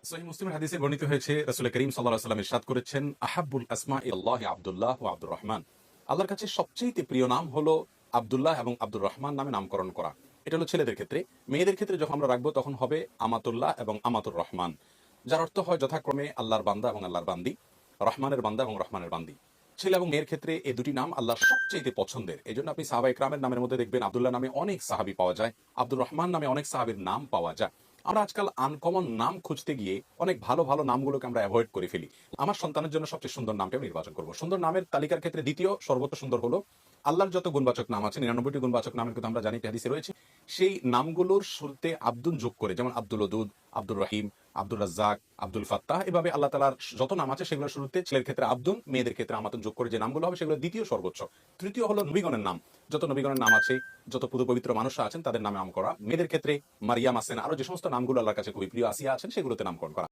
সহিহ মুসলিমের হাদিসে বর্ণিত হয়েছে, রাসূল করিম সাল্লাল্লাহু আলাইহি ওয়াসাল্লাম ইরশাদ করেছেন, আহাব্বুল আসমা ইলাল্লাহি আব্দুল্লাহ ওয়া আব্দুর রহমান। আল্লাহর কাছে সবচেয়ে প্রিয় নাম হলো আব্দুল্লাহ এবং আব্দুর রহমান নামে নামকরণ করা। এটা হলো ছেলেদের ক্ষেত্রে। মেয়েদের ক্ষেত্রে যখন আমরা রাখবো তখন হবে আমাতুল্লাহ এবং আমাতুর রহমান, যার অর্থ হয় যথাক্রমে আল্লাহর বান্দা এবং আল্লাহর বান্দি, রহমানের বান্দা এবং রহমানের বান্দি। ছেলে এবং মেয়ের ক্ষেত্রে এই দুটি নাম আল্লাহর সবচেয়ে পছন্দের। এই জন্য আপনি সাহাবা ইকরামের নামের মধ্যে দেখবেন আব্দুল্লাহ নামে অনেক সাহাবী পাওয়া যায়, আব্দুর রহমান নামে অনেক সাহাবীর নাম পাওয়া যায়। আমরা আজকাল আনকমন নাম খুঁজতে গিয়ে অনেক ভালো ভালো নামগুলোকে আমরা অ্যাভয়েড করে ফেলি। আমার সন্তানের জন্য সবচেয়ে সুন্দর নামটা আমি নির্বাচন করব। সুন্দর নামের তালিকার ক্ষেত্রে দ্বিতীয় সর্বোচ্চ সুন্দর হলো আল্লাহর যত গুণবাচক নাম আছে, 99টি গুণবাচক নামের কথা আমরা জানি হাদিসে রয়েছে, সেই নামগুলোর শুরুতে আব্দুল যোগ করে, যেমন আব্দুল ওদুদ, আব্দুর রহিম, আব্দুল রাজ্জাক, আব্দুল ফাত্তাহ, এভাবে আল্লাহ তাআলার যত নাম আছে সেগুলোর শুরুতে ছেলের ক্ষেত্রে আব্দুল, মেয়েদের ক্ষেত্রে আমাতুন যোগ করে যে নামগুলো হবে সেগুলো দ্বিতীয় সর্বোচ্চ। তৃতীয় হলো নবীগণের নাম। যত নবীগণের নাম আছে, যত পুরো পবিত্র মানুষরা আছেন তাদের নামে নাম করা। মেয়েদের ক্ষেত্রে মারিয়াম আছেন, আরো যে সমস্ত নামগুলো আল্লাহর কাছে খুবই প্রিয়, আসিয়া আছেন, সেগুলোতে নামকরণ করা।